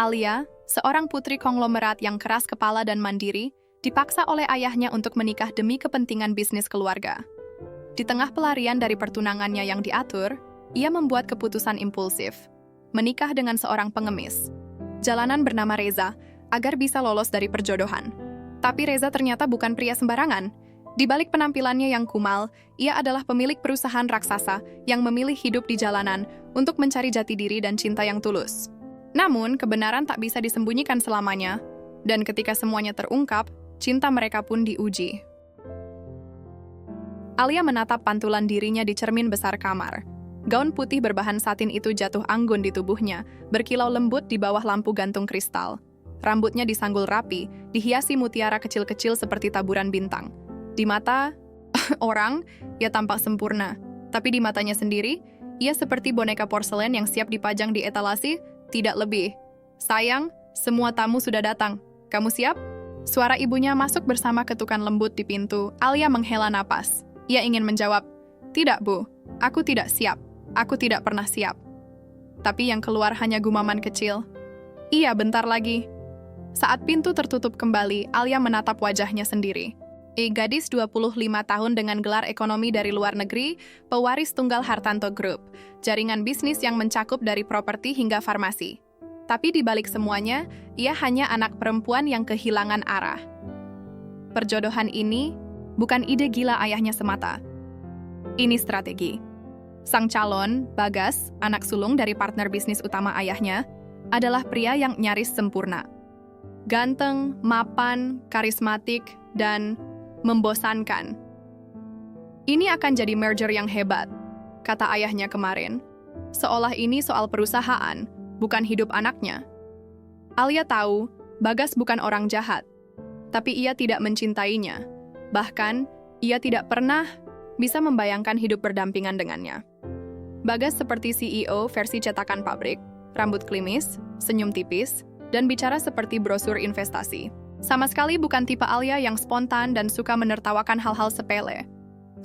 Alia, seorang putri konglomerat yang keras kepala dan mandiri, dipaksa oleh ayahnya untuk menikah demi kepentingan bisnis keluarga. Di tengah pelarian dari pertunangannya yang diatur, ia membuat keputusan impulsif, menikah dengan seorang pengemis. Jalanan bernama Reza, agar bisa lolos dari perjodohan. Tapi Reza ternyata bukan pria sembarangan. Di balik penampilannya yang kumal, ia adalah pemilik perusahaan raksasa yang memilih hidup di jalanan untuk mencari jati diri dan cinta yang tulus. Namun, kebenaran tak bisa disembunyikan selamanya, dan ketika semuanya terungkap, cinta mereka pun diuji. Alia menatap pantulan dirinya di cermin besar kamar. Gaun putih berbahan satin itu jatuh anggun di tubuhnya, berkilau lembut di bawah lampu gantung kristal. Rambutnya disanggul rapi, dihiasi mutiara kecil-kecil seperti taburan bintang. Di mata orang, ia tampak sempurna. Tapi di matanya sendiri, ia seperti boneka porselen yang siap dipajang di etalase, tidak lebih. Sayang, semua tamu sudah datang. Kamu siap? Suara ibunya masuk bersama ketukan lembut di pintu. Alia menghela napas. Ia ingin menjawab, "Tidak, Bu. Aku tidak siap. Aku tidak pernah siap." Tapi yang keluar hanya gumaman kecil. "Iya, bentar lagi." Saat pintu tertutup kembali, Alia menatap wajahnya sendiri. Gadis 25 tahun dengan gelar ekonomi dari luar negeri, pewaris tunggal Hartanto Group, jaringan bisnis yang mencakup dari properti hingga farmasi. Tapi di balik semuanya, ia hanya anak perempuan yang kehilangan arah. Perjodohan ini bukan ide gila ayahnya semata. Ini strategi. Sang calon, Bagas, anak sulung dari partner bisnis utama ayahnya, adalah pria yang nyaris sempurna. Ganteng, mapan, karismatik, dan membosankan. Ini akan jadi merger yang hebat, kata ayahnya kemarin. Seolah ini soal perusahaan, bukan hidup anaknya. Alia tahu, Bagas bukan orang jahat, tapi ia tidak mencintainya. Bahkan, ia tidak pernah bisa membayangkan hidup berdampingan dengannya. Bagas seperti CEO versi cetakan pabrik, rambut klimis, senyum tipis, dan bicara seperti brosur investasi. Sama sekali bukan tipe Alia yang spontan dan suka menertawakan hal-hal sepele.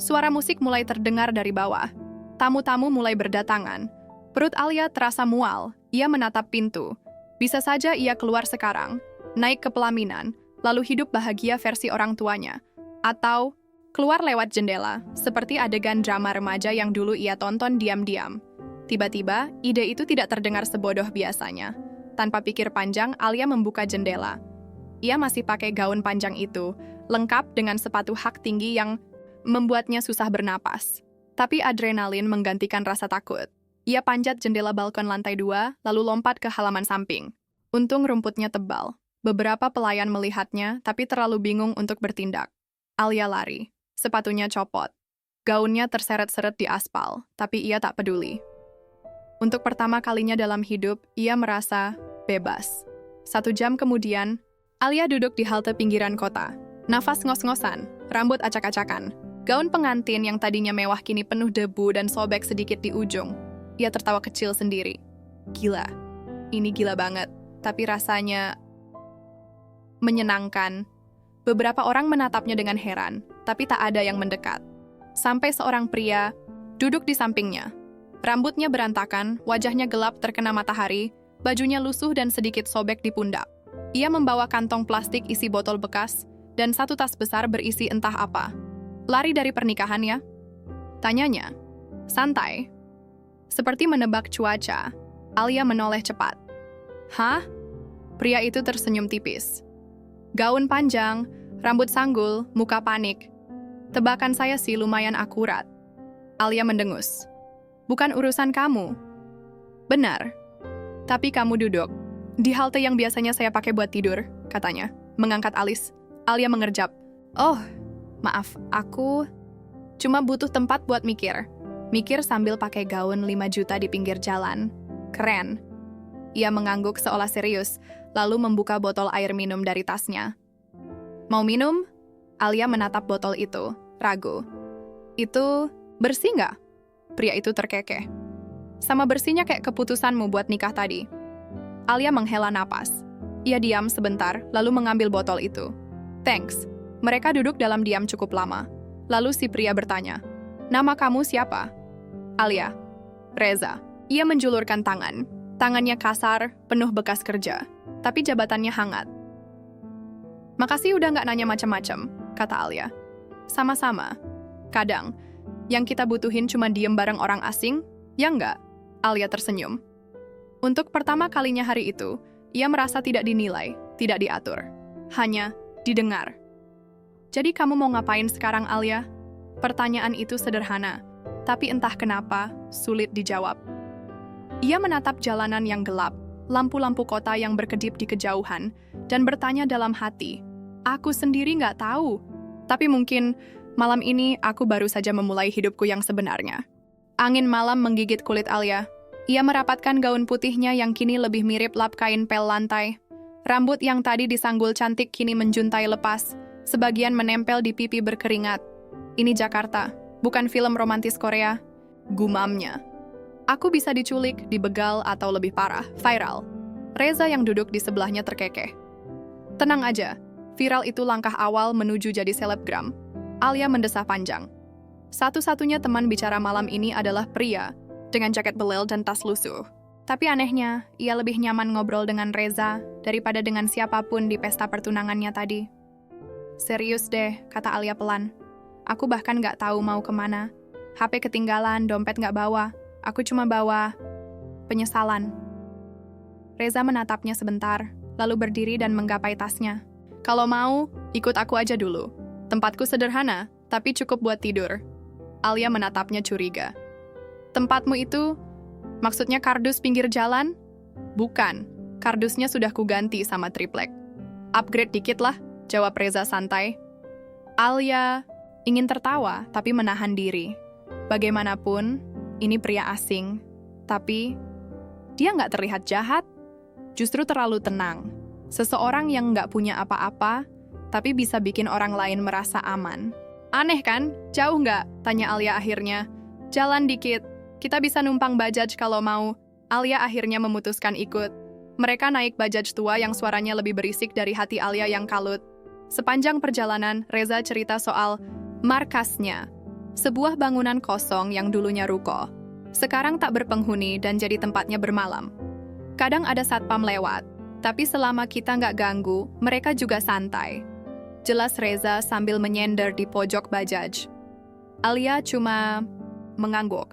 Suara musik mulai terdengar dari bawah. Tamu-tamu mulai berdatangan. Perut Alia terasa mual. Ia menatap pintu. Bisa saja ia keluar sekarang, naik ke pelaminan, lalu hidup bahagia versi orang tuanya. Atau keluar lewat jendela, seperti adegan drama remaja yang dulu ia tonton diam-diam. Tiba-tiba, ide itu tidak terdengar sebodoh biasanya. Tanpa pikir panjang, Alia membuka jendela. Ia masih pakai gaun panjang itu, lengkap dengan sepatu hak tinggi yang membuatnya susah bernapas. Tapi adrenalin menggantikan rasa takut. Ia panjat jendela balkon lantai 2, lalu lompat ke halaman samping. Untung rumputnya tebal. Beberapa pelayan melihatnya, tapi terlalu bingung untuk bertindak. Alia lari. Sepatunya copot. Gaunnya terseret-seret di aspal, tapi ia tak peduli. Untuk pertama kalinya dalam hidup, ia merasa bebas. 1 jam kemudian, Alia duduk di halte pinggiran kota. Nafas ngos-ngosan, rambut acak-acakan. Gaun pengantin yang tadinya mewah kini penuh debu dan sobek sedikit di ujung. Ia tertawa kecil sendiri. Gila. Ini gila banget. Tapi rasanya menyenangkan. Beberapa orang menatapnya dengan heran, tapi tak ada yang mendekat. Sampai seorang pria duduk di sampingnya. Rambutnya berantakan, wajahnya gelap terkena matahari, bajunya lusuh dan sedikit sobek di pundak. Ia membawa kantong plastik isi botol bekas dan 1 tas besar berisi entah apa. Lari dari pernikahan ya? Tanyanya. Santai. Seperti menebak cuaca, Alia menoleh cepat. Hah? Pria itu tersenyum tipis. Gaun panjang, rambut sanggul, muka panik. Tebakan saya sih lumayan akurat. Alia mendengus. Bukan urusan kamu. Benar. Tapi kamu duduk. Di halte yang biasanya saya pakai buat tidur, katanya. Mengangkat alis. Alia mengerjap. Oh, maaf, aku cuma butuh tempat buat mikir. Mikir sambil pakai gaun 5 juta di pinggir jalan. Keren. Ia mengangguk seolah serius, lalu membuka botol air minum dari tasnya. Mau minum? Alia menatap botol itu, ragu. Itu bersih nggak? Pria itu terkekeh. Sama bersihnya kayak keputusanmu buat nikah tadi. Alia menghela napas. Ia diam sebentar, lalu mengambil botol itu. Thanks. Mereka duduk dalam diam cukup lama. Lalu si pria bertanya, nama kamu siapa? Alia. Reza. Ia menjulurkan tangan. Tangannya kasar, penuh bekas kerja, tapi jabatannya hangat. "Makasih udah nggak nanya macam-macam," kata Alia. "Sama-sama. Kadang, yang kita butuhin cuma diem bareng orang asing, ya nggak?" Alia tersenyum. Untuk pertama kalinya hari itu, ia merasa tidak dinilai, tidak diatur. Hanya didengar. "Jadi kamu mau ngapain sekarang, Alia?" Pertanyaan itu sederhana, tapi entah kenapa sulit dijawab. Ia menatap jalanan yang gelap, lampu-lampu kota yang berkedip di kejauhan, dan bertanya dalam hati, "Aku sendiri nggak tahu. Tapi mungkin malam ini aku baru saja memulai hidupku yang sebenarnya." Angin malam menggigit kulit Alia. Ia merapatkan gaun putihnya yang kini lebih mirip lap kain pel lantai. Rambut yang tadi disanggul cantik kini menjuntai lepas, sebagian menempel di pipi berkeringat. "Ini Jakarta, bukan film romantis Korea," gumamnya. "Aku bisa diculik, dibegal, atau lebih parah, viral." Reza yang duduk di sebelahnya terkekeh. "Tenang aja, viral itu langkah awal menuju jadi selebgram." Alia mendesah panjang. Satu-satunya teman bicara malam ini adalah pria, dengan jaket belel dan tas lusuh. Tapi anehnya, ia lebih nyaman ngobrol dengan Reza daripada dengan siapapun di pesta pertunangannya tadi. "Serius deh," kata Alia pelan. "Aku bahkan nggak tahu mau kemana. HP ketinggalan, dompet nggak bawa. Aku cuma bawa penyesalan." Reza menatapnya sebentar, lalu berdiri dan menggapai tasnya. "Kalau mau, ikut aku aja dulu. Tempatku sederhana, tapi cukup buat tidur." Alia menatapnya curiga. "Tempatmu itu, maksudnya kardus pinggir jalan?" "Bukan, kardusnya sudah kuganti sama triplek." "Upgrade dikit lah," jawab Reza santai. Alia ingin tertawa, tapi menahan diri. Bagaimanapun, ini pria asing, tapi dia nggak terlihat jahat, justru terlalu tenang. Seseorang yang nggak punya apa-apa, tapi bisa bikin orang lain merasa aman. "Aneh kan? Jauh nggak?" tanya Alia akhirnya. "Jalan dikit, kita bisa numpang bajaj kalau mau." Alia akhirnya memutuskan ikut. Mereka naik bajaj tua yang suaranya lebih berisik dari hati Alia yang kalut. Sepanjang perjalanan, Reza cerita soal markasnya. Sebuah bangunan kosong yang dulunya ruko. Sekarang tak berpenghuni dan jadi tempatnya bermalam. Kadang ada satpam lewat, tapi selama kita nggak ganggu, mereka juga santai. Jelas Reza sambil menyender di pojok bajaj. Alia cuma mengangguk.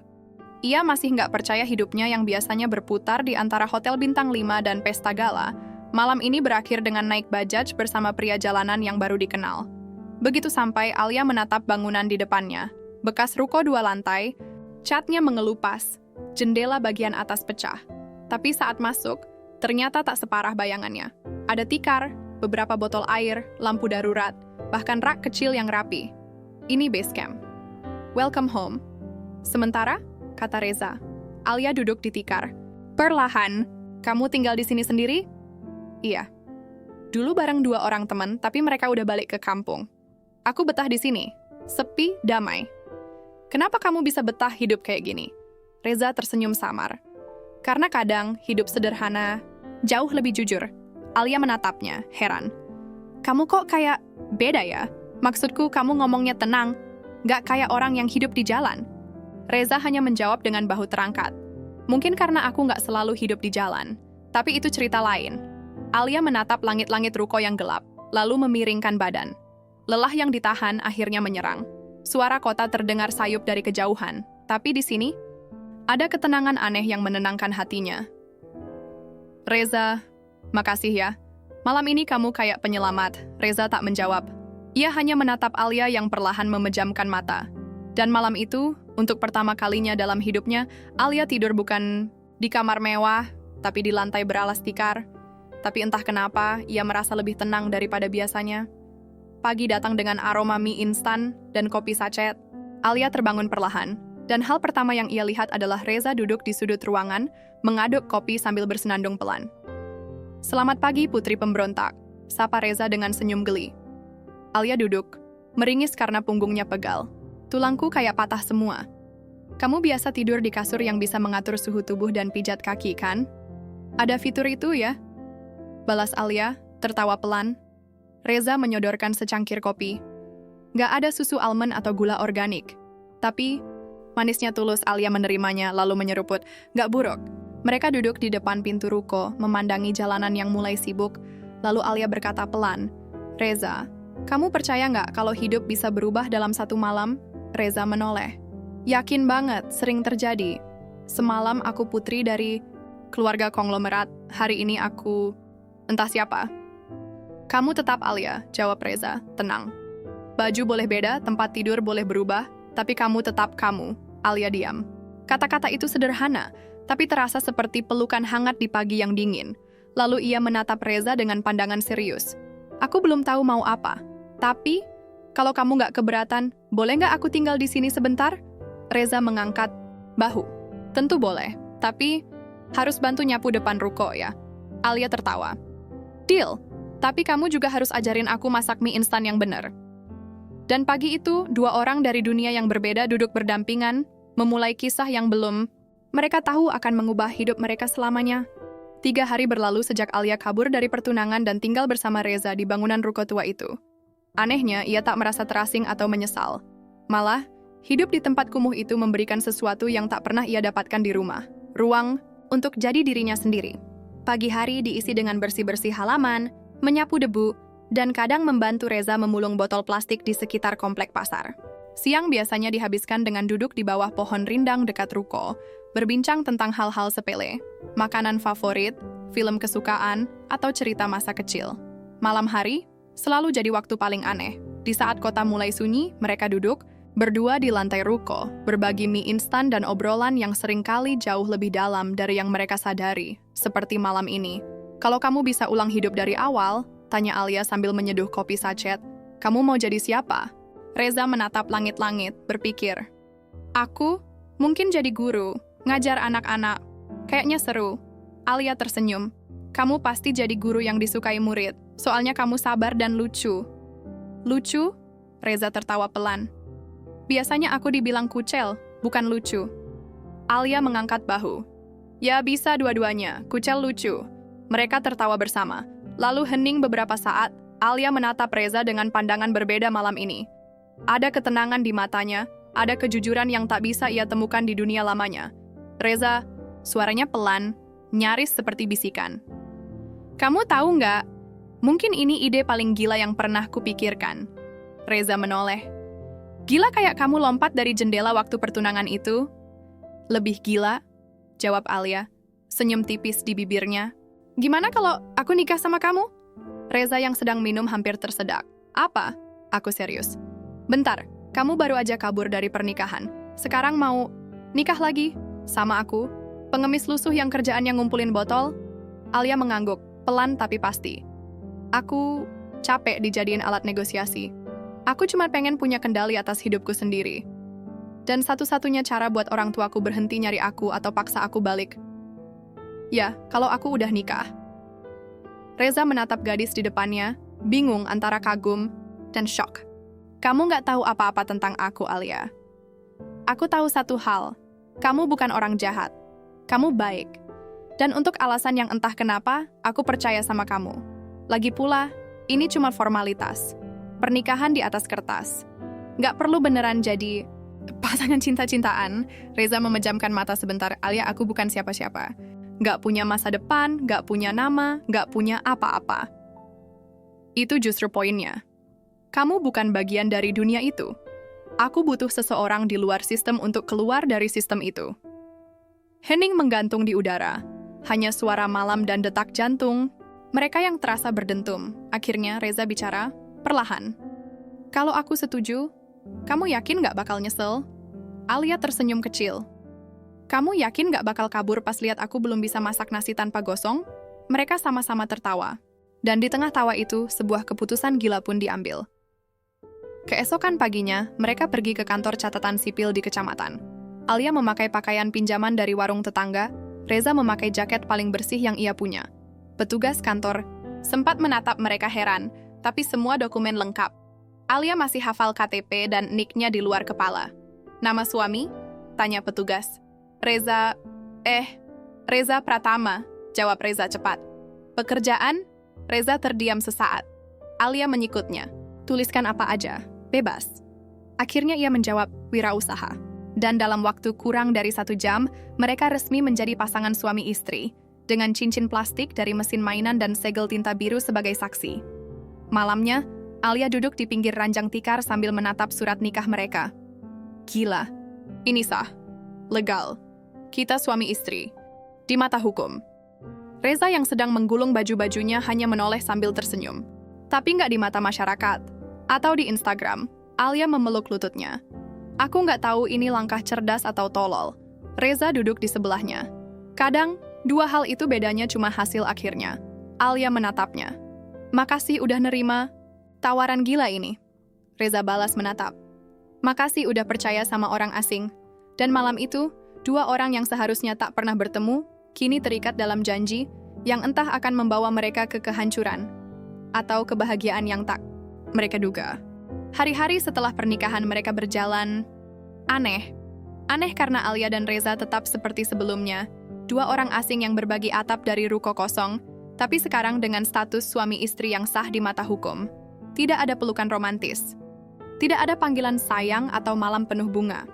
Ia masih nggak percaya hidupnya yang biasanya berputar di antara hotel bintang 5 dan pesta gala, malam ini berakhir dengan naik bajaj bersama pria jalanan yang baru dikenal. Begitu sampai, Alia menatap bangunan di depannya. Bekas ruko 2 lantai, catnya mengelupas, jendela bagian atas pecah. Tapi saat masuk, ternyata tak separah bayangannya. Ada tikar, beberapa botol air, lampu darurat, bahkan rak kecil yang rapi. Ini base camp. "Welcome home." "Sementara?" kata Reza. Alia duduk di tikar. "Perlahan, kamu tinggal di sini sendiri?" "Iya. Dulu bareng 2 orang teman, tapi mereka udah balik ke kampung. Aku betah di sini. Sepi, damai." "Kenapa kamu bisa betah hidup kayak gini?" Reza tersenyum samar. "Karena kadang hidup sederhana jauh lebih jujur." Alia menatapnya, heran. "Kamu kok kayak beda ya? Maksudku kamu ngomongnya tenang, gak kayak orang yang hidup di jalan." Reza hanya menjawab dengan bahu terangkat. "Mungkin karena aku gak selalu hidup di jalan, tapi itu cerita lain." Alia menatap langit-langit ruko yang gelap, lalu memiringkan badan. Lelah yang ditahan akhirnya menyerang. Suara kota terdengar sayup dari kejauhan, tapi di sini ada ketenangan aneh yang menenangkan hatinya. "Reza, makasih ya. Malam ini kamu kayak penyelamat." Reza tak menjawab. Ia hanya menatap Alia yang perlahan memejamkan mata. Dan malam itu, untuk pertama kalinya dalam hidupnya, Alia tidur bukan di kamar mewah, tapi di lantai beralas tikar. Tapi entah kenapa, ia merasa lebih tenang daripada biasanya. Pagi datang dengan aroma mie instan dan kopi sachet. Alia terbangun perlahan, dan hal pertama yang ia lihat adalah Reza duduk di sudut ruangan, mengaduk kopi sambil bersenandung pelan. "Selamat pagi, putri pemberontak," sapa Reza dengan senyum geli. Alia duduk, meringis karena punggungnya pegal. "Tulangku kayak patah semua." "Kamu biasa tidur di kasur yang bisa mengatur suhu tubuh dan pijat kaki, kan?" "Ada fitur itu ya?" balas Alia, tertawa pelan. Reza menyodorkan secangkir kopi. "Gak ada susu almond atau gula organik. Tapi," manisnya tulus Alia menerimanya lalu menyeruput, "gak buruk. Mereka duduk di depan pintu ruko, memandangi jalanan yang mulai sibuk, lalu Alia berkata pelan, "Reza, kamu percaya nggak kalau hidup bisa berubah dalam satu malam?" Reza menoleh. "Yakin banget, sering terjadi. Semalam aku putri dari keluarga konglomerat, hari ini aku entah siapa." "Kamu tetap Alia," jawab Reza, tenang. "Baju boleh beda, tempat tidur boleh berubah, tapi kamu tetap kamu." Alia diam. Kata-kata itu sederhana, tapi terasa seperti pelukan hangat di pagi yang dingin. Lalu ia menatap Reza dengan pandangan serius. "Aku belum tahu mau apa, tapi kalau kamu nggak keberatan, boleh nggak aku tinggal di sini sebentar?" Reza mengangkat bahu. "Tentu boleh, tapi harus bantu nyapu depan ruko ya." Alia tertawa. "Deal, tapi kamu juga harus ajarin aku masak mie instan yang benar." Dan pagi itu, dua orang dari dunia yang berbeda duduk berdampingan, memulai kisah yang belum mereka tahu akan mengubah hidup mereka selamanya. 3 hari berlalu sejak Alia kabur dari pertunangan dan tinggal bersama Reza di bangunan ruko tua itu. Anehnya, ia tak merasa terasing atau menyesal. Malah, hidup di tempat kumuh itu memberikan sesuatu yang tak pernah ia dapatkan di rumah. Ruang untuk jadi dirinya sendiri. Pagi hari diisi dengan bersih-bersih halaman, menyapu debu, dan kadang membantu Reza memulung botol plastik di sekitar komplek pasar. Siang biasanya dihabiskan dengan duduk di bawah pohon rindang dekat ruko, berbincang tentang hal-hal sepele, makanan favorit, film kesukaan, atau cerita masa kecil. Malam hari selalu jadi waktu paling aneh. Di saat kota mulai sunyi, mereka duduk berdua di lantai ruko, berbagi mie instan dan obrolan yang seringkali jauh lebih dalam dari yang mereka sadari, seperti malam ini. "Kalau kamu bisa ulang hidup dari awal," tanya Alia sambil menyeduh kopi sachet, "kamu mau jadi siapa?" Reza menatap langit-langit, berpikir, "Aku mungkin jadi guru, ngajar anak-anak. Kayaknya seru." Alia tersenyum. "Kamu pasti jadi guru yang disukai murid, soalnya kamu sabar dan lucu." "Lucu?" Reza tertawa pelan. "Biasanya aku dibilang kucel, bukan lucu." Alia mengangkat bahu. "Ya bisa dua-duanya, kucel lucu." Mereka tertawa bersama. Lalu hening beberapa saat, Alia menatap Reza dengan pandangan berbeda malam ini. Ada ketenangan di matanya, ada kejujuran yang tak bisa ia temukan di dunia lamanya. "Reza," suaranya pelan, nyaris seperti bisikan. "Kamu tahu nggak? Mungkin ini ide paling gila yang pernah kupikirkan." Reza menoleh. "Gila kayak kamu lompat dari jendela waktu pertunangan itu?" "Lebih gila," jawab Alia, senyum tipis di bibirnya. "Gimana kalau aku nikah sama kamu?" Reza yang sedang minum hampir tersedak. "Apa?" "Aku serius." "Bentar, kamu baru aja kabur dari pernikahan. Sekarang mau nikah lagi? Sama aku? Pengemis lusuh yang kerjaannya ngumpulin botol?" Alia mengangguk, pelan tapi pasti. "Aku capek dijadiin alat negosiasi. Aku cuma pengen punya kendali atas hidupku sendiri. Dan satu-satunya cara buat orang tuaku berhenti nyari aku atau paksa aku balik. Ya, kalau aku udah nikah." Reza menatap gadis di depannya, bingung antara kagum dan shock. "Kamu nggak tahu apa-apa tentang aku, Alia. Aku tahu satu hal, kamu bukan orang jahat. Kamu baik. Dan untuk alasan yang entah kenapa, aku percaya sama kamu. Lagi pula, ini cuma formalitas. Pernikahan di atas kertas. Nggak perlu beneran jadi pasangan cinta-cintaan." Reza memejamkan mata sebentar. "Alia, aku bukan siapa-siapa. Nggak punya masa depan, nggak punya nama, nggak punya apa-apa. Itu justru poinnya. Kamu bukan bagian dari dunia itu. Aku butuh seseorang di luar sistem untuk keluar dari sistem itu." Hening menggantung di udara. Hanya suara malam dan detak jantung. Mereka yang terasa berdentum. Akhirnya Reza bicara, perlahan. "Kalau aku setuju, kamu yakin nggak bakal nyesel?" Alia tersenyum kecil. "Kamu yakin nggak bakal kabur pas lihat aku belum bisa masak nasi tanpa gosong?" Mereka sama-sama tertawa. Dan di tengah tawa itu, sebuah keputusan gila pun diambil. Keesokan paginya, mereka pergi ke kantor catatan sipil di kecamatan. Alia memakai pakaian pinjaman dari warung tetangga, Reza memakai jaket paling bersih yang ia punya. Petugas kantor sempat menatap mereka heran, tapi semua dokumen lengkap. Alia masih hafal KTP dan NIK-nya di luar kepala. "Nama suami?" tanya petugas. Reza Pratama," jawab Reza cepat. "Pekerjaan?" Reza terdiam sesaat. Alia menyikutnya. "Tuliskan apa aja, bebas." Akhirnya ia menjawab, "Wirausaha." Dan dalam waktu kurang dari 1 jam, mereka resmi menjadi pasangan suami istri, dengan cincin plastik dari mesin mainan dan segel tinta biru sebagai saksi. Malamnya, Alia duduk di pinggir ranjang tikar sambil menatap surat nikah mereka. Gila, ini sah, legal. Kita suami istri, di mata hukum. Reza yang sedang menggulung baju-bajunya hanya menoleh sambil tersenyum. Tapi nggak di mata masyarakat. Atau di Instagram, Alia memeluk lututnya. Aku nggak tahu ini langkah cerdas atau tolol. Reza duduk di sebelahnya. Kadang, 2 hal itu bedanya cuma hasil akhirnya. Alia menatapnya. Makasih udah nerima tawaran gila ini. Reza balas menatap. Makasih udah percaya sama orang asing. Dan malam itu, 2 orang yang seharusnya tak pernah bertemu, kini terikat dalam janji yang entah akan membawa mereka ke kehancuran atau kebahagiaan yang tak mereka duga. Hari-hari setelah pernikahan mereka berjalan aneh. Aneh karena Alia dan Reza tetap seperti sebelumnya, 2 orang asing yang berbagi atap dari ruko kosong, tapi sekarang dengan status suami istri yang sah di mata hukum. Tidak ada pelukan romantis. Tidak ada panggilan sayang atau malam penuh bunga.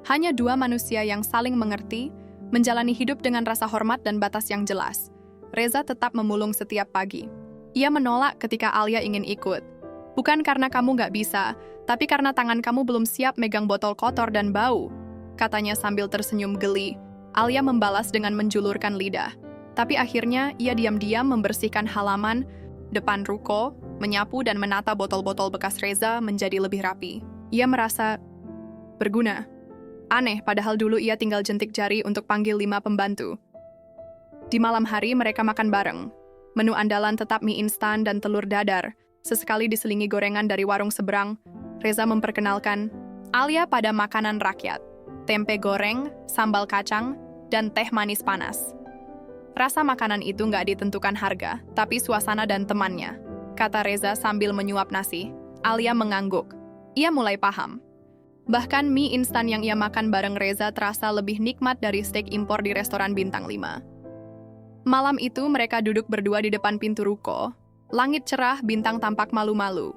Hanya 2 manusia yang saling mengerti, menjalani hidup dengan rasa hormat dan batas yang jelas. Reza tetap memulung setiap pagi. Ia menolak ketika Alia ingin ikut. Bukan karena kamu nggak bisa, tapi karena tangan kamu belum siap megang botol kotor dan bau, katanya sambil tersenyum geli. Alia membalas dengan menjulurkan lidah. Tapi akhirnya ia diam-diam membersihkan halaman depan ruko, menyapu dan menata botol-botol bekas Reza menjadi lebih rapi. Ia merasa berguna. Aneh, padahal dulu ia tinggal jentik jari untuk panggil 5 pembantu. Di malam hari mereka makan bareng. Menu andalan tetap mie instan dan telur dadar. Sesekali diselingi gorengan dari warung seberang. Reza memperkenalkan Alia pada makanan rakyat. Tempe goreng, sambal kacang, dan teh manis panas. Rasa makanan itu nggak ditentukan harga, tapi suasana dan temannya, kata Reza sambil menyuap nasi. Alia mengangguk. Ia mulai paham. Bahkan mie instan yang ia makan bareng Reza terasa lebih nikmat dari steak impor di restoran bintang 5. Malam itu mereka duduk berdua di depan pintu ruko. Langit cerah, bintang tampak malu-malu.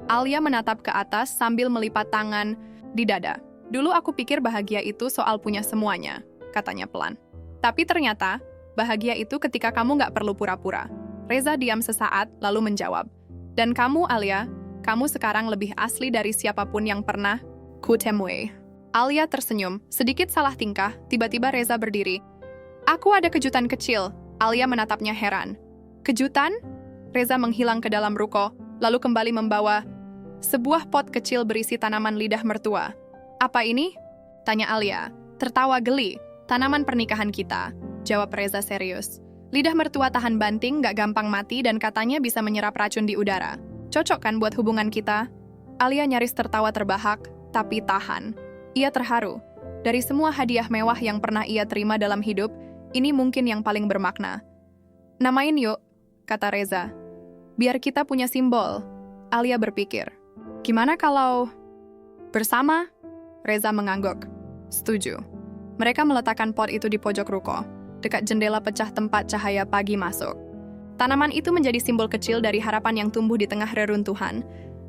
Alia menatap ke atas sambil melipat tangan di dada. Dulu aku pikir bahagia itu soal punya semuanya, katanya pelan. Tapi ternyata, bahagia itu ketika kamu nggak perlu pura-pura. Reza diam sesaat, lalu menjawab. Dan kamu, Alia, kamu sekarang lebih asli dari siapapun yang pernah kutemui. Alia tersenyum, sedikit salah tingkah, tiba-tiba Reza berdiri. Aku ada kejutan kecil. Alia menatapnya heran. Kejutan? Reza menghilang ke dalam ruko, lalu kembali membawa sebuah pot kecil berisi tanaman lidah mertua. Apa ini? Tanya Alia, tertawa geli. Tanaman pernikahan kita, jawab Reza serius. Lidah mertua tahan banting, gak gampang mati, dan katanya bisa menyerap racun di udara. Cocok kan buat hubungan kita? Alia nyaris tertawa terbahak, tapi tahan. Ia terharu. Dari semua hadiah mewah yang pernah ia terima dalam hidup, ini mungkin yang paling bermakna. Namain yuk, kata Reza. Biar kita punya simbol. Alia berpikir. Gimana kalau bersama? Reza mengangguk. Setuju. Mereka meletakkan pot itu di pojok ruko, dekat jendela pecah tempat cahaya pagi masuk. Tanaman itu menjadi simbol kecil dari harapan yang tumbuh di tengah reruntuhan.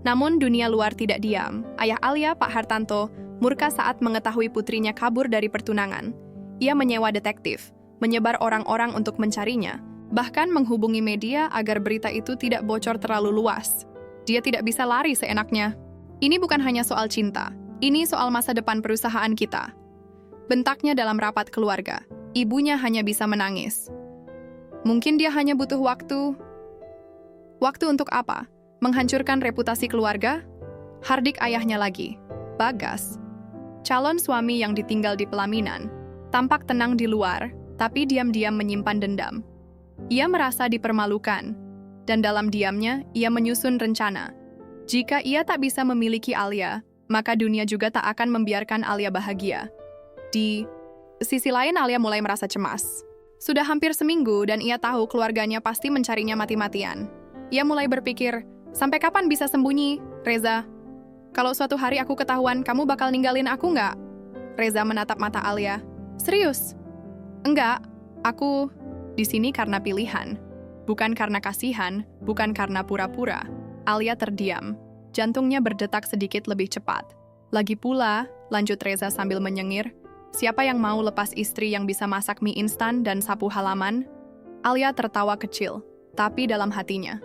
Namun dunia luar tidak diam. Ayah Alia, Pak Hartanto, murka saat mengetahui putrinya kabur dari pertunangan. Ia menyewa detektif, menyebar orang-orang untuk mencarinya, bahkan menghubungi media agar berita itu tidak bocor terlalu luas. Dia tidak bisa lari seenaknya. Ini bukan hanya soal cinta, ini soal masa depan perusahaan kita. Bentaknya dalam rapat keluarga. Ibunya hanya bisa menangis. Mungkin dia hanya butuh waktu. Waktu untuk apa? Menghancurkan reputasi keluarga? Hardik ayahnya lagi. Bagas, calon suami yang ditinggal di pelaminan, tampak tenang di luar, tapi diam-diam menyimpan dendam. Ia merasa dipermalukan, dan dalam diamnya ia menyusun rencana. Jika ia tak bisa memiliki Alia, maka dunia juga tak akan membiarkan Alia bahagia. Di sisi lain, Alia mulai merasa cemas. Sudah hampir seminggu dan ia tahu keluarganya pasti mencarinya mati-matian. Ia mulai berpikir, sampai kapan bisa sembunyi, Reza? Kalau suatu hari aku ketahuan, kamu bakal ninggalin aku nggak? Reza menatap mata Alia. Serius? Enggak, aku di sini karena pilihan. Bukan karena kasihan, bukan karena pura-pura. Alia terdiam. Jantungnya berdetak sedikit lebih cepat. Lagi pula, lanjut Reza sambil menyengir. Siapa yang mau lepas istri yang bisa masak mie instan dan sapu halaman? Alia tertawa kecil, tapi dalam hatinya.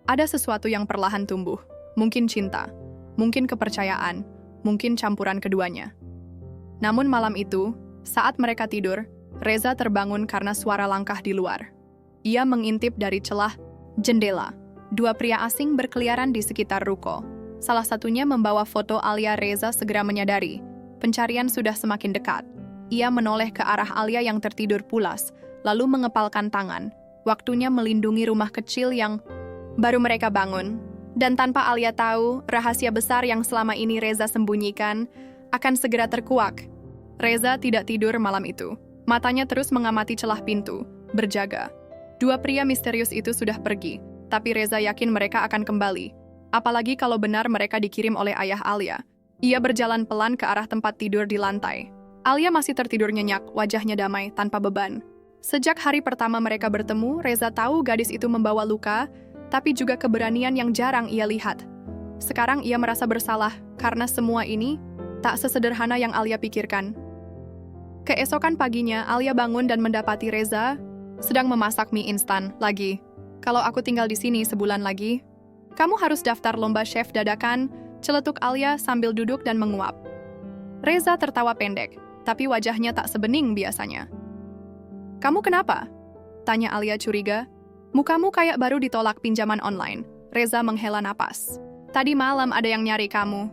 Ada sesuatu yang perlahan tumbuh. Mungkin cinta, mungkin kepercayaan, mungkin campuran keduanya. Namun malam itu, saat mereka tidur, Reza terbangun karena suara langkah di luar. Ia mengintip dari celah jendela. Dua pria asing berkeliaran di sekitar ruko. Salah satunya membawa foto Alia. Reza segera menyadari, pencarian sudah semakin dekat. Ia menoleh ke arah Alia yang tertidur pulas, lalu mengepalkan tangan. Waktunya melindungi rumah kecil yang baru mereka bangun. Dan tanpa Alia tahu, rahasia besar yang selama ini Reza sembunyikan akan segera terkuak. Reza tidak tidur malam itu. Matanya terus mengamati celah pintu, berjaga. Dua pria misterius itu sudah pergi, tapi Reza yakin mereka akan kembali. Apalagi kalau benar mereka dikirim oleh ayah Alia. Ia berjalan pelan ke arah tempat tidur di lantai. Alia masih tertidur nyenyak, wajahnya damai, tanpa beban. Sejak hari pertama mereka bertemu, Reza tahu gadis itu membawa luka, tapi juga keberanian yang jarang ia lihat. Sekarang ia merasa bersalah, karena semua ini tak sesederhana yang Alia pikirkan. Keesokan paginya, Alia bangun dan mendapati Reza sedang memasak mie instan lagi. Kalau aku tinggal di sini sebulan lagi, kamu harus daftar lomba chef dadakan, celetuk Alia sambil duduk dan menguap. Reza tertawa pendek, tapi wajahnya tak sebening biasanya. Kamu kenapa? Tanya Alia curiga. Mukamu kayak baru ditolak pinjaman online. Reza menghela napas. Tadi malam ada yang nyari kamu.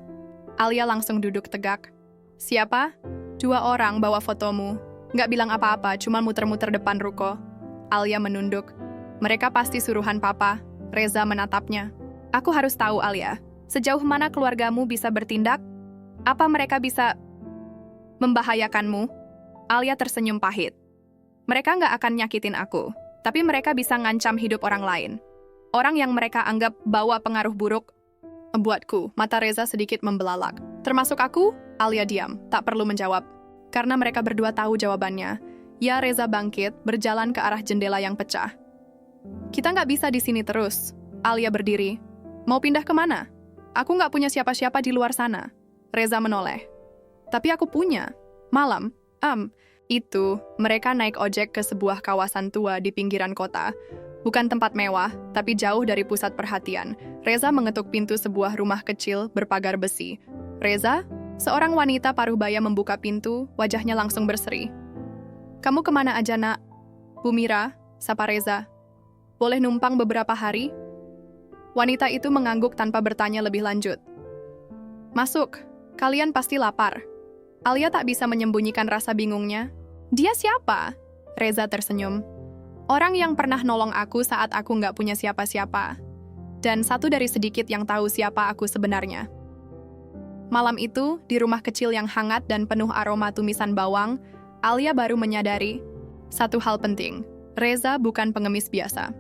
Alia langsung duduk tegak. Siapa? Dua orang bawa fotomu. Nggak bilang apa-apa, cuma muter-muter depan ruko. Alia menunduk. Mereka pasti suruhan papa. Reza menatapnya. Aku harus tahu, Alia. Sejauh mana keluargamu bisa bertindak? Apa mereka bisa membahayakanmu? Alia tersenyum pahit. Mereka nggak akan nyakitin aku. Tapi mereka bisa ngancam hidup orang lain. Orang yang mereka anggap bawa pengaruh buruk. Buatku, mata Reza sedikit membelalak. Termasuk aku? Alia diam, tak perlu menjawab. Karena mereka berdua tahu jawabannya. Ya, Reza bangkit, berjalan ke arah jendela yang pecah. Kita nggak bisa di sini terus. Alia berdiri. Mau pindah kemana? Aku nggak punya siapa-siapa di luar sana. Reza menoleh. Tapi aku punya. Malam, itu, mereka naik ojek ke sebuah kawasan tua di pinggiran kota. Bukan tempat mewah, tapi jauh dari pusat perhatian. Reza mengetuk pintu sebuah rumah kecil berpagar besi. Reza? Seorang wanita paruh baya membuka pintu, wajahnya langsung berseri. Kamu kemana aja, nak? Bu Mira, sapa Reza. Boleh numpang beberapa hari? Wanita itu mengangguk tanpa bertanya lebih lanjut. Masuk, kalian pasti lapar. Alia tak bisa menyembunyikan rasa bingungnya. Dia siapa? Reza tersenyum. Orang yang pernah nolong aku saat aku nggak punya siapa-siapa. Dan satu dari sedikit yang tahu siapa aku sebenarnya. Malam itu, di rumah kecil yang hangat dan penuh aroma tumisan bawang, Alia baru menyadari satu hal penting. Reza bukan pengemis biasa.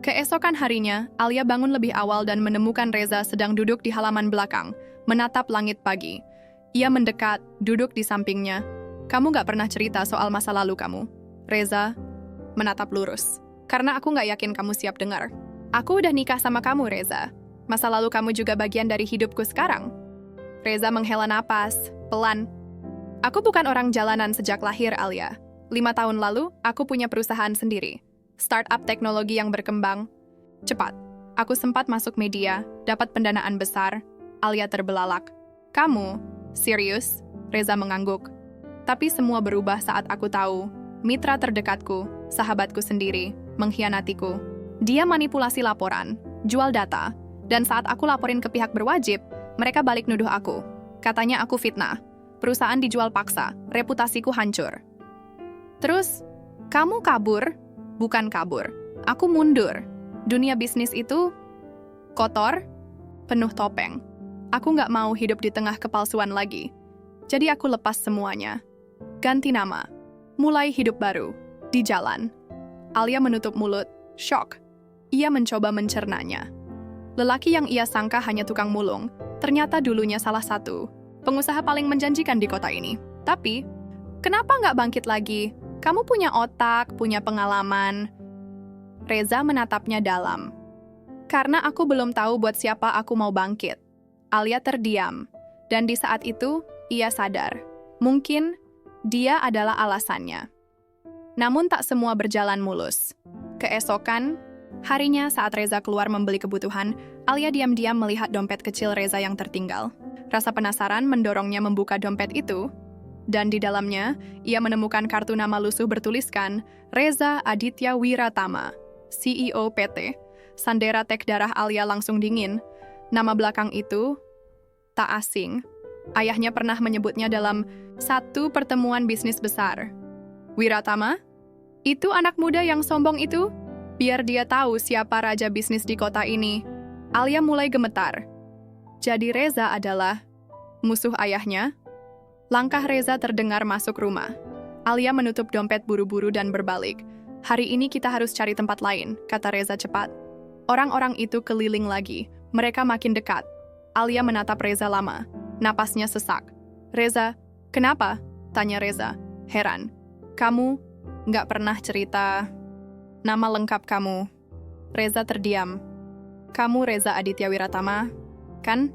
Keesokan harinya, Alia bangun lebih awal dan menemukan Reza sedang duduk di halaman belakang, menatap langit pagi. Ia mendekat, duduk di sampingnya. Kamu gak pernah cerita soal masa lalu kamu. Reza menatap lurus. Karena aku gak yakin kamu siap dengar. Aku udah nikah sama kamu, Reza. Masa lalu kamu juga bagian dari hidupku sekarang. Reza menghela napas, pelan. Aku bukan orang jalanan sejak lahir, Alia. 5 tahun lalu, aku punya perusahaan sendiri. Startup teknologi yang berkembang. Cepat. Aku sempat masuk media, dapat pendanaan besar. Alia terbelalak. Kamu? Serius? Reza mengangguk. Tapi semua berubah saat aku tahu. Mitra terdekatku, sahabatku sendiri, mengkhianatiku. Dia manipulasi laporan, jual data, dan saat aku laporin ke pihak berwajib, mereka balik nuduh aku. Katanya aku fitnah. Perusahaan dijual paksa, reputasiku hancur. Terus, kamu kabur? Bukan kabur. Aku mundur. Dunia bisnis itu kotor, penuh topeng. Aku nggak mau hidup di tengah kepalsuan lagi. Jadi aku lepas semuanya. Ganti nama. Mulai hidup baru. Di jalan. Alia menutup mulut. Shock. Ia mencoba mencernanya. Lelaki yang ia sangka hanya tukang mulung, ternyata dulunya salah satu pengusaha paling menjanjikan di kota ini. Tapi, kenapa nggak bangkit lagi? Kamu punya otak, punya pengalaman. Reza menatapnya dalam. Karena aku belum tahu buat siapa aku mau bangkit. Alia terdiam, Dan di saat itu, ia sadar. Mungkin dia adalah alasannya. Namun tak semua berjalan mulus. Keesokan, harinya saat Reza keluar membeli kebutuhan, Alia diam-diam melihat dompet kecil Reza yang tertinggal. Rasa penasaran mendorongnya membuka dompet itu, dan di dalamnya, ia menemukan kartu nama lusuh bertuliskan Reza Aditya Wiratama, CEO PT. Sandera tek darah Alia langsung dingin. Nama belakang itu tak asing. Ayahnya pernah menyebutnya dalam satu pertemuan bisnis besar. Wiratama? Itu anak muda yang sombong itu? Biar dia tahu siapa raja bisnis di kota ini. Alia mulai gemetar. Jadi Reza adalah musuh ayahnya? Langkah Reza terdengar masuk rumah. Alia menutup dompet buru-buru dan berbalik. Hari ini kita harus cari tempat lain, kata Reza cepat. Orang-orang itu keliling lagi. Mereka makin dekat. Alia menatap Reza lama. Napasnya sesak. Reza, kenapa? Tanya Reza. Heran. Kamu nggak pernah cerita nama lengkap kamu. Reza terdiam. Kamu Reza Aditya Wiratama, kan?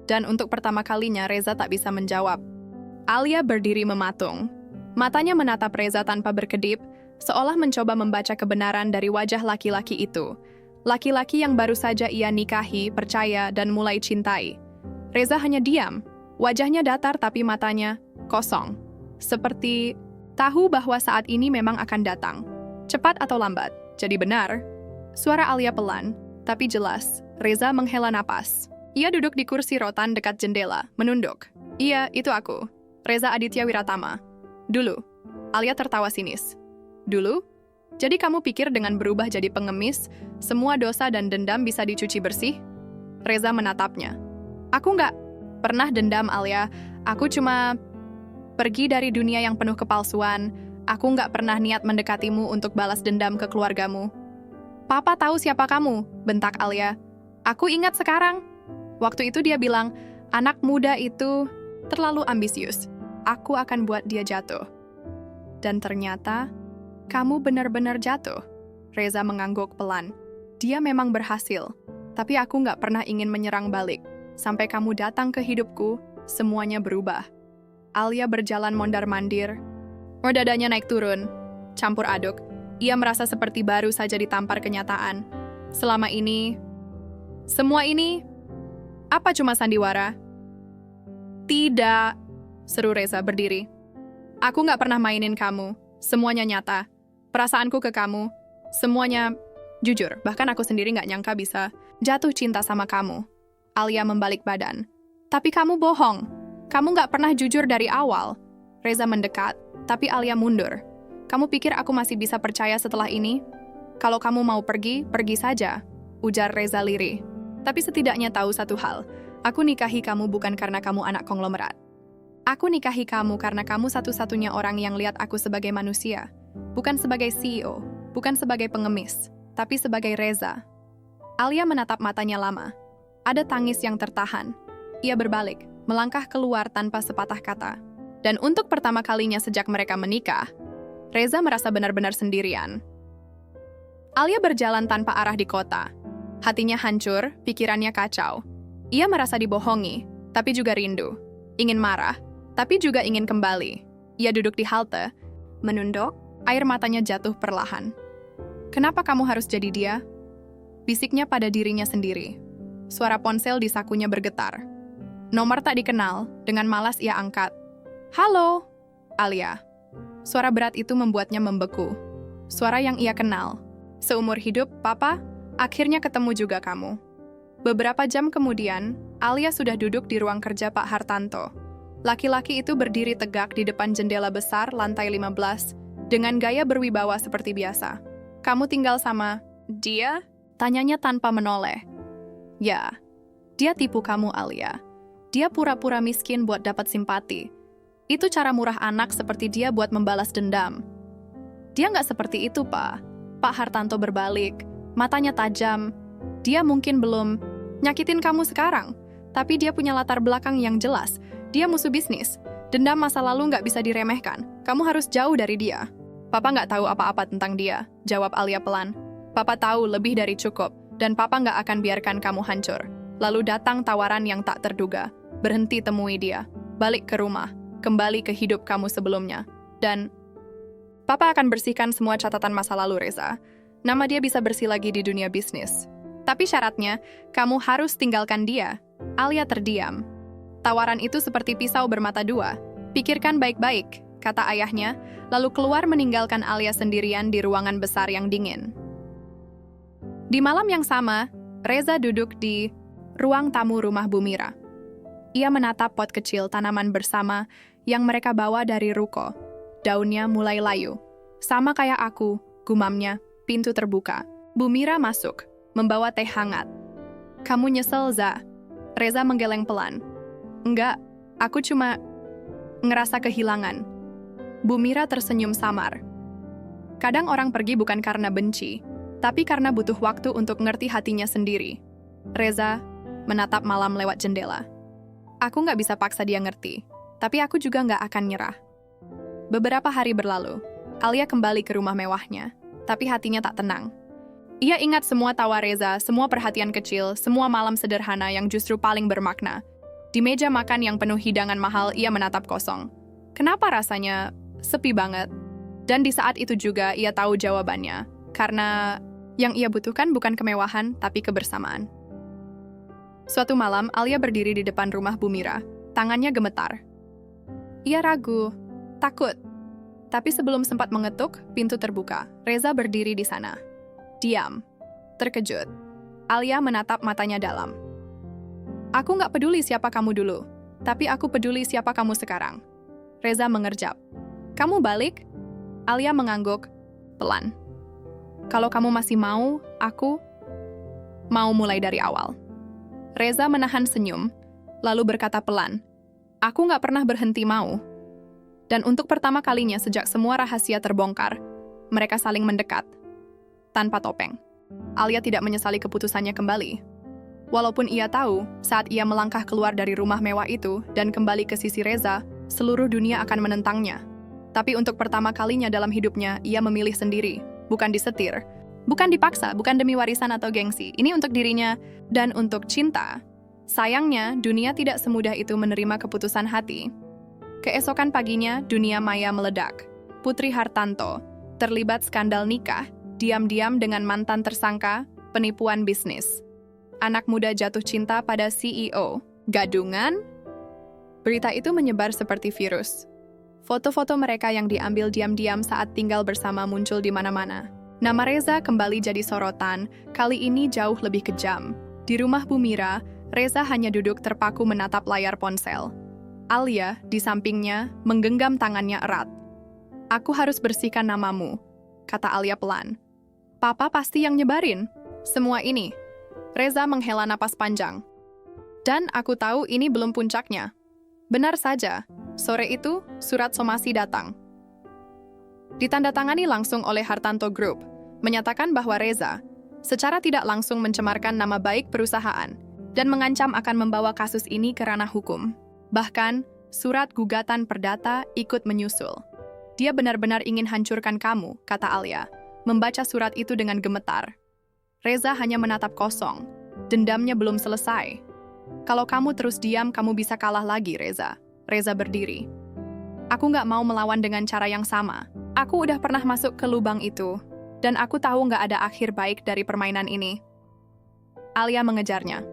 Dan untuk pertama kalinya Reza tak bisa menjawab. Alia berdiri mematung. Matanya menatap Reza tanpa berkedip, seolah mencoba membaca kebenaran dari wajah laki-laki itu. Laki-laki yang baru saja ia nikahi, percaya, dan mulai cintai. Reza hanya diam. Wajahnya datar tapi matanya kosong. Seperti tahu bahwa saat ini memang akan datang. Cepat atau lambat. Jadi benar. Suara Alia pelan, tapi jelas. Reza menghela napas. Ia duduk di kursi rotan dekat jendela, menunduk. Iya, itu aku. Reza Aditya Wiratama. Dulu. Alia tertawa sinis. Dulu? Jadi kamu pikir dengan berubah jadi pengemis, semua dosa dan dendam bisa dicuci bersih? Reza menatapnya. Aku nggak pernah dendam, Alia. Aku cuma pergi dari dunia yang penuh kepalsuan. Aku nggak pernah niat mendekatimu untuk balas dendam ke keluargamu. Papa tahu siapa kamu, bentak Alia. Aku ingat sekarang. Waktu itu dia bilang, anak muda itu terlalu ambisius. Aku akan buat dia jatuh. Dan ternyata, kamu benar-benar jatuh. Reza mengangguk pelan. Dia memang berhasil, tapi aku nggak pernah ingin menyerang balik. Sampai kamu datang ke hidupku, semuanya berubah. Alia berjalan mondar-mandir. Dadanya naik turun, campur aduk. Ia merasa seperti baru saja ditampar kenyataan. Selama ini, semua ini, apa cuma sandiwara? Tidak, seru Reza berdiri. Aku nggak pernah mainin kamu, semuanya nyata. Perasaanku ke kamu, semuanya jujur. Bahkan aku sendiri nggak nyangka bisa jatuh cinta sama kamu. Alia membalik badan. Tapi kamu bohong. Kamu nggak pernah jujur dari awal. Reza mendekat, tapi Alia mundur. Kamu pikir aku masih bisa percaya setelah ini? Kalau kamu mau pergi, pergi saja, ujar Reza lirih. Tapi setidaknya tahu satu hal. Aku nikahi kamu bukan karena kamu anak konglomerat. Aku nikahi kamu karena kamu satu-satunya orang yang lihat aku sebagai manusia. Bukan sebagai CEO, bukan sebagai pengemis, tapi sebagai Reza. Alia menatap matanya lama. Ada tangis yang tertahan. Ia berbalik, melangkah keluar tanpa sepatah kata. Dan untuk pertama kalinya sejak mereka menikah, Reza merasa benar-benar sendirian. Alia berjalan tanpa arah di kota. Hatinya hancur, pikirannya kacau. Ia merasa dibohongi, tapi juga rindu. Ingin marah, tapi juga ingin kembali. Ia duduk di halte, menunduk, air matanya jatuh perlahan. Kenapa kamu harus jadi dia? Bisiknya pada dirinya sendiri. Suara ponsel di sakunya bergetar. Nomor tak dikenal, dengan malas ia angkat. Halo, Alia. Suara berat itu membuatnya membeku. Suara yang ia kenal. Seumur hidup, Papa, akhirnya ketemu juga kamu. Beberapa jam kemudian, Alia sudah duduk di ruang kerja Pak Hartanto. Laki-laki itu berdiri tegak di depan jendela besar lantai 15, dengan gaya berwibawa seperti biasa. Kamu tinggal sama dia? Tanyanya tanpa menoleh. Ya, dia tipu kamu, Alia. Dia pura-pura miskin buat dapat simpati. Itu cara murah anak seperti dia buat membalas dendam. Dia nggak seperti itu, Pak. Pak Hartanto berbalik, matanya tajam. Dia mungkin belum nyakitin kamu sekarang, tapi dia punya latar belakang yang jelas. Dia musuh bisnis. Dendam masa lalu nggak bisa diremehkan. Kamu harus jauh dari dia. Papa nggak tahu apa-apa tentang dia, jawab Alia pelan. Papa tahu lebih dari cukup, dan Papa nggak akan biarkan kamu hancur. Lalu datang tawaran yang tak terduga. Berhenti temui dia. Balik ke rumah. Kembali ke hidup kamu sebelumnya. Dan Papa akan bersihkan semua catatan masa lalu, Reza. Nama dia bisa bersih lagi di dunia bisnis. Tapi syaratnya, kamu harus tinggalkan dia. Alia terdiam. Tawaran itu seperti pisau bermata dua. Pikirkan baik-baik, kata ayahnya, lalu keluar meninggalkan Alia sendirian di ruangan besar yang dingin. Di malam yang sama, Reza duduk di ruang tamu rumah Bu Mira. Ia menatap pot kecil tanaman bersama yang mereka bawa dari ruko. Daunnya mulai layu. Sama kayak aku, gumamnya, pintu terbuka. Bu Mira masuk, membawa teh hangat. Kamu nyesel, Za? Reza menggeleng pelan. Enggak, aku cuma ngerasa kehilangan. Bu Mira tersenyum samar. Kadang orang pergi bukan karena benci, tapi karena butuh waktu untuk ngerti hatinya sendiri. Reza menatap malam lewat jendela. Aku nggak bisa paksa dia ngerti, tapi aku juga nggak akan nyerah. Beberapa hari berlalu, Alia kembali ke rumah mewahnya, tapi hatinya tak tenang. Ia ingat semua tawa Reza, semua perhatian kecil, semua malam sederhana yang justru paling bermakna. Di meja makan yang penuh hidangan mahal, ia menatap kosong. Kenapa rasanya sepi banget? Dan di saat itu juga ia tahu jawabannya, karena yang ia butuhkan bukan kemewahan, tapi kebersamaan. Suatu malam, Alia berdiri di depan rumah Bu Mira. Tangannya gemetar. Ia ragu, takut. Tapi sebelum sempat mengetuk, pintu terbuka. Reza berdiri di sana. Diam. Terkejut. Alia menatap matanya dalam. Aku nggak peduli siapa kamu dulu, tapi aku peduli siapa kamu sekarang. Reza mengerjap. Kamu balik? Alia mengangguk, pelan. Kalau kamu masih mau, aku mau mulai dari awal. Reza menahan senyum, lalu berkata pelan, aku nggak pernah berhenti mau. Dan untuk pertama kalinya sejak semua rahasia terbongkar, mereka saling mendekat, tanpa topeng. Alia tidak menyesali keputusannya kembali. Walaupun ia tahu, saat ia melangkah keluar dari rumah mewah itu dan kembali ke sisi Reza, seluruh dunia akan menentangnya. Tapi untuk pertama kalinya dalam hidupnya, ia memilih sendiri. Bukan disetir, bukan dipaksa, bukan demi warisan atau gengsi. Ini untuk dirinya dan untuk cinta. Sayangnya, dunia tidak semudah itu menerima keputusan hati. Keesokan paginya, dunia maya meledak. Putri Hartanto terlibat skandal nikah, diam-diam dengan mantan tersangka, penipuan bisnis. Anak muda jatuh cinta pada CEO. Gadungan? Berita itu menyebar seperti virus. Foto-foto mereka yang diambil diam-diam saat tinggal bersama muncul di mana-mana. Nama Reza kembali jadi sorotan, kali ini jauh lebih kejam. Di rumah Bu Mira, Reza hanya duduk terpaku menatap layar ponsel. Alia, di sampingnya, menggenggam tangannya erat. Aku harus bersihkan namamu, kata Alia pelan. Papa pasti yang nyebarin semua ini. Reza menghela napas panjang. Dan aku tahu ini belum puncaknya. Benar saja. Sore itu, surat somasi datang. Ditandatangani langsung oleh Hartanto Group, menyatakan bahwa Reza secara tidak langsung mencemarkan nama baik perusahaan dan mengancam akan membawa kasus ini ke ranah hukum. Bahkan, surat gugatan perdata ikut menyusul. Dia benar-benar ingin hancurkan kamu, kata Alia, membaca surat itu dengan gemetar. Reza hanya menatap kosong. Dendamnya belum selesai. Kalau kamu terus diam, kamu bisa kalah lagi, Reza. Reza berdiri. Aku nggak mau melawan dengan cara yang sama. Aku udah pernah masuk ke lubang itu, dan aku tahu nggak ada akhir baik dari permainan ini. Alia mengejarnya.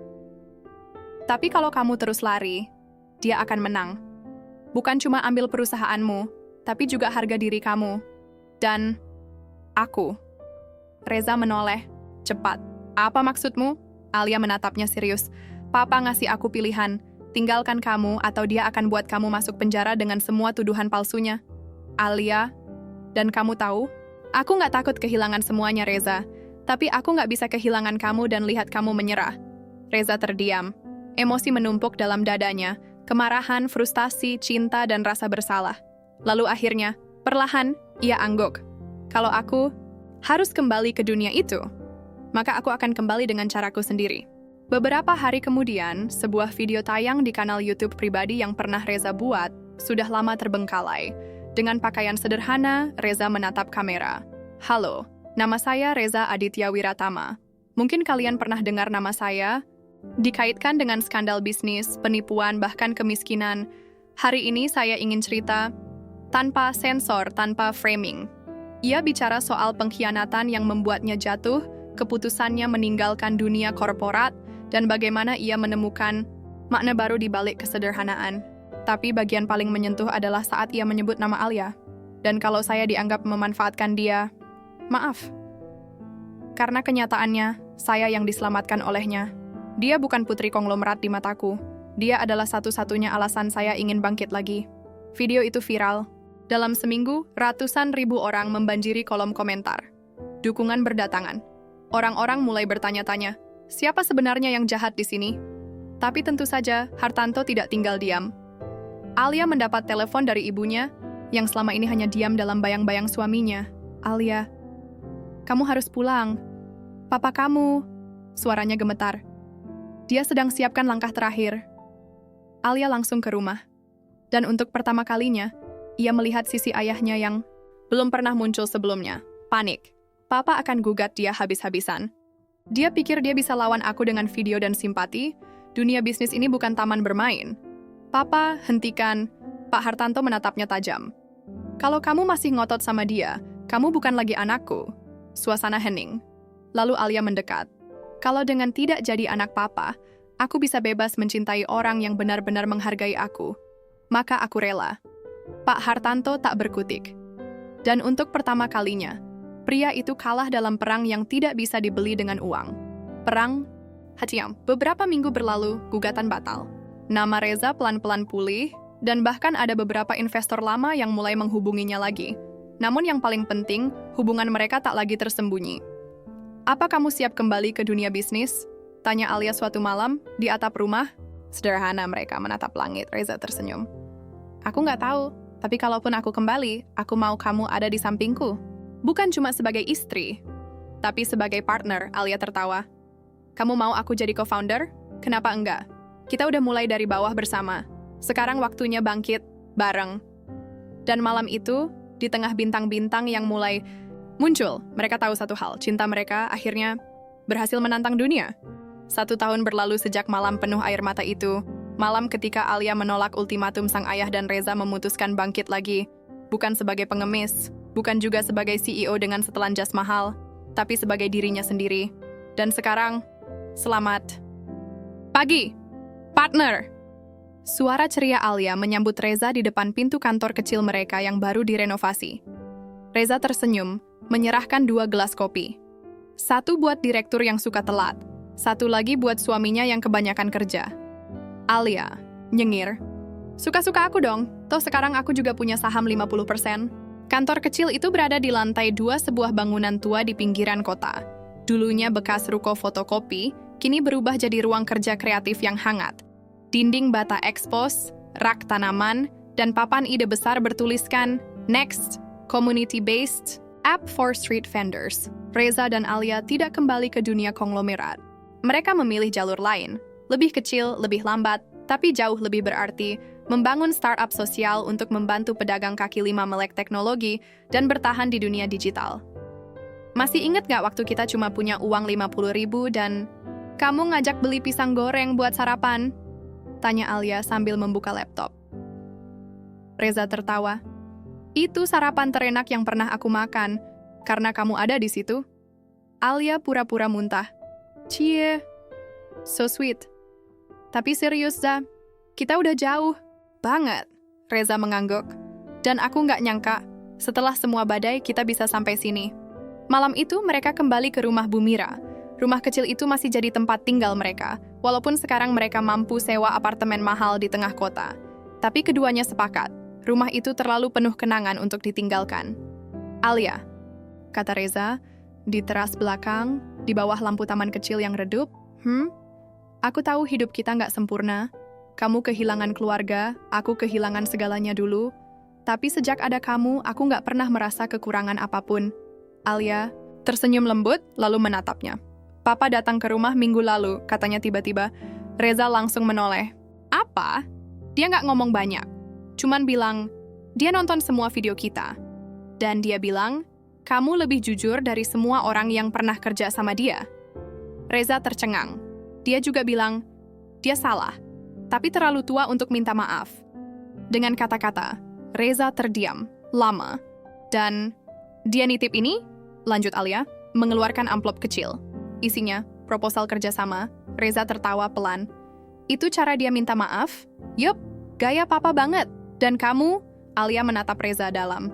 Tapi kalau kamu terus lari, dia akan menang. Bukan cuma ambil perusahaanmu, tapi juga harga diri kamu. Dan aku. Reza menoleh, cepat. Apa maksudmu? Alia menatapnya serius. Papa ngasih aku pilihan. Tinggalkan kamu atau dia akan buat kamu masuk penjara dengan semua tuduhan palsunya. Alia, dan kamu tahu, aku nggak takut kehilangan semuanya, Reza. Tapi aku nggak bisa kehilangan kamu dan lihat kamu menyerah. Reza terdiam. Emosi menumpuk dalam dadanya. Kemarahan, frustasi, cinta, dan rasa bersalah. Lalu akhirnya, perlahan, ia angguk. Kalau aku harus kembali ke dunia itu, maka aku akan kembali dengan caraku sendiri. Beberapa hari kemudian, sebuah video tayang di kanal YouTube pribadi yang pernah Reza buat sudah lama terbengkalai. Dengan pakaian sederhana, Reza menatap kamera. Halo, nama saya Reza Aditya Wiratama. Mungkin kalian pernah dengar nama saya, Dikaitkan dengan skandal bisnis, penipuan, bahkan kemiskinan. Hari ini saya ingin cerita tanpa sensor, tanpa framing. Ia bicara soal pengkhianatan yang membuatnya jatuh, keputusannya meninggalkan dunia korporat, dan bagaimana ia menemukan makna baru di balik kesederhanaan. Tapi bagian paling menyentuh adalah saat ia menyebut nama Alia. Dan kalau saya dianggap memanfaatkan dia, maaf. Karena kenyataannya, saya yang diselamatkan olehnya. Dia bukan putri konglomerat di mataku. Dia adalah satu-satunya alasan saya ingin bangkit lagi. Video itu viral. Dalam seminggu, ratusan ribu orang membanjiri kolom komentar. Dukungan berdatangan. Orang-orang mulai bertanya-tanya, siapa sebenarnya yang jahat di sini? Tapi tentu saja, Hartanto tidak tinggal diam. Alia mendapat telepon dari ibunya, yang selama ini hanya diam dalam bayang-bayang suaminya. Alia, kamu harus pulang. Papa kamu. Suaranya gemetar. Dia sedang siapkan langkah terakhir. Alia langsung ke rumah. Dan untuk pertama kalinya, ia melihat sisi ayahnya yang belum pernah muncul sebelumnya. Panik. Papa akan gugat dia habis-habisan. Dia pikir dia bisa lawan aku dengan video dan simpati. Dunia bisnis ini bukan taman bermain. Papa, hentikan. Pak Hartanto menatapnya tajam. Kalau kamu masih ngotot sama dia, kamu bukan lagi anakku. Suasana hening. Lalu Alia mendekat. Kalau dengan tidak jadi anak papa, aku bisa bebas mencintai orang yang benar-benar menghargai aku. Maka aku rela. Pak Hartanto tak berkutik. Dan untuk pertama kalinya, pria itu kalah dalam perang yang tidak bisa dibeli dengan uang. Perang, hatiam, beberapa minggu berlalu, gugatan batal. Nama Reza pelan-pelan pulih, dan bahkan ada beberapa investor lama yang mulai menghubunginya lagi. Namun yang paling penting, hubungan mereka tak lagi tersembunyi. Apa kamu siap kembali ke dunia bisnis? Tanya Alia suatu malam, di atap rumah. Sederhana mereka menatap langit, Reza tersenyum. Aku nggak tahu, tapi kalaupun aku kembali, aku mau kamu ada di sampingku. Bukan cuma sebagai istri, tapi sebagai partner, Alia tertawa. Kamu mau aku jadi co-founder? Kenapa enggak? Kita udah mulai dari bawah bersama. Sekarang waktunya bangkit, bareng. Dan malam itu, di tengah bintang-bintang yang mulai muncul, mereka tahu satu hal, cinta mereka akhirnya berhasil menantang dunia. 1 tahun berlalu sejak malam penuh air mata itu. Malam ketika Alia menolak ultimatum sang ayah dan Reza memutuskan bangkit lagi. Bukan sebagai pengemis, bukan juga sebagai CEO dengan setelan jas mahal, tapi sebagai dirinya sendiri. Dan sekarang, selamat pagi, partner! Suara ceria Alia menyambut Reza di depan pintu kantor kecil mereka yang baru direnovasi. Reza tersenyum, menyerahkan 2 gelas kopi. 1 buat direktur yang suka telat, 1 lagi buat suaminya yang kebanyakan kerja. Alia, nyengir. Suka-suka aku dong, toh sekarang aku juga punya saham 50%. Kantor kecil itu berada di lantai 2 sebuah bangunan tua di pinggiran kota. Dulunya bekas ruko fotokopi, kini berubah jadi ruang kerja kreatif yang hangat. Dinding bata ekspos, rak tanaman, dan papan ide besar bertuliskan, Next, Community-Based, App for Street Vendors. Reza dan Alia tidak kembali ke dunia konglomerat. Mereka memilih jalur lain. Lebih kecil, lebih lambat, tapi jauh lebih berarti, membangun startup sosial untuk membantu pedagang kaki 5 melek teknologi dan bertahan di dunia digital. Masih ingat gak waktu kita cuma punya uang 50.000 dan kamu ngajak beli pisang goreng buat sarapan? Tanya Alia sambil membuka laptop. Reza tertawa. Itu sarapan terenak yang pernah aku makan, karena kamu ada di situ. Alia pura-pura muntah. Cie, so sweet. Tapi serius, Za, kita udah jauh banget. Reza mengangguk. Dan aku nggak nyangka, setelah semua badai kita bisa sampai sini. Malam itu mereka kembali ke rumah Bumira. Rumah kecil itu masih jadi tempat tinggal mereka, walaupun sekarang mereka mampu sewa apartemen mahal di tengah kota. Tapi keduanya sepakat, rumah itu terlalu penuh kenangan untuk ditinggalkan. Alia, kata Reza, di teras belakang, di bawah lampu taman kecil yang redup, aku tahu hidup kita nggak sempurna. Kamu kehilangan keluarga, aku kehilangan segalanya dulu. Tapi sejak ada kamu, aku nggak pernah merasa kekurangan apapun. Alia tersenyum lembut, lalu menatapnya. Papa datang ke rumah minggu lalu, katanya tiba-tiba. Reza langsung menoleh. Apa? Dia nggak ngomong banyak. Cuman bilang, dia nonton semua video kita. Dan dia bilang, kamu lebih jujur dari semua orang yang pernah kerja sama dia. Reza tercengang. Dia juga bilang, dia salah, tapi terlalu tua untuk minta maaf. Dengan kata-kata, Reza terdiam, lama. Dan, dia nitip ini? Lanjut Alia, mengeluarkan amplop kecil. Isinya, proposal kerjasama. Reza tertawa pelan. Itu cara dia minta maaf? Yup, gaya papa banget. Dan kamu? Alia menatap Reza dalam.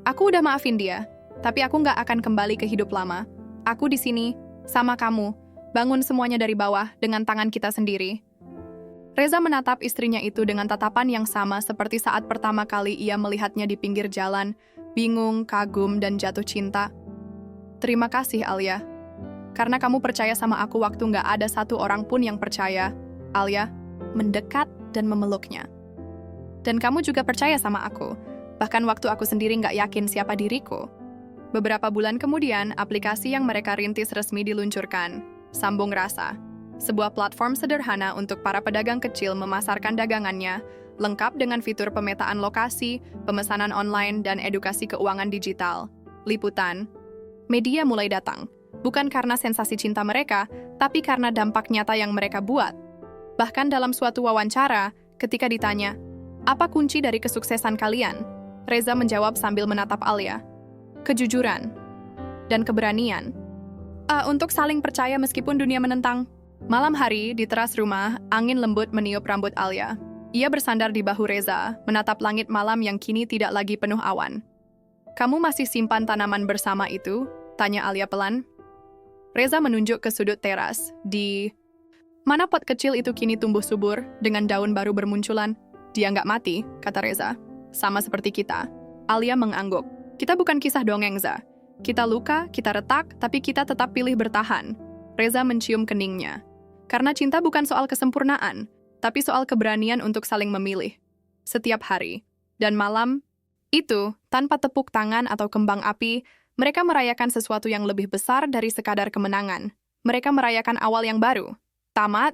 Aku udah maafin dia, tapi aku nggak akan kembali ke hidup lama. Aku di sini, sama kamu. Bangun semuanya dari bawah dengan tangan kita sendiri. Reza menatap istrinya itu dengan tatapan yang sama seperti saat pertama kali ia melihatnya di pinggir jalan, bingung, kagum, dan jatuh cinta. Terima kasih, Alia. Karena kamu percaya sama aku waktu nggak ada satu orang pun yang percaya. Alia mendekat dan memeluknya. Dan kamu juga percaya sama aku, bahkan waktu aku sendiri nggak yakin siapa diriku. Beberapa bulan kemudian, aplikasi yang mereka rintis resmi diluncurkan. Sambung Rasa, sebuah platform sederhana untuk para pedagang kecil memasarkan dagangannya, lengkap dengan fitur pemetaan lokasi, pemesanan online, dan edukasi keuangan digital. Liputan, media mulai datang, bukan karena sensasi cinta mereka, tapi karena dampak nyata yang mereka buat. Bahkan dalam suatu wawancara, ketika ditanya, apa kunci dari kesuksesan kalian? Reza menjawab sambil menatap Alia. Kejujuran dan keberanian. Untuk saling percaya meskipun dunia menentang. Malam hari, di teras rumah, angin lembut meniup rambut Alia. Ia bersandar di bahu Reza, menatap langit malam yang kini tidak lagi penuh awan. Kamu masih simpan tanaman bersama itu? Tanya Alia pelan. Reza menunjuk ke sudut teras. Di mana pot kecil itu kini tumbuh subur, dengan daun baru bermunculan. Dia nggak mati, kata Reza. Sama seperti kita. Alia mengangguk. Kita bukan kisah dongeng, Za. Kita luka, kita retak, tapi kita tetap pilih bertahan. Reza mencium keningnya. Karena cinta bukan soal kesempurnaan, tapi soal keberanian untuk saling memilih. Setiap hari. Dan malam, itu, tanpa tepuk tangan atau kembang api, mereka merayakan sesuatu yang lebih besar dari sekadar kemenangan. Mereka merayakan awal yang baru. Tamat,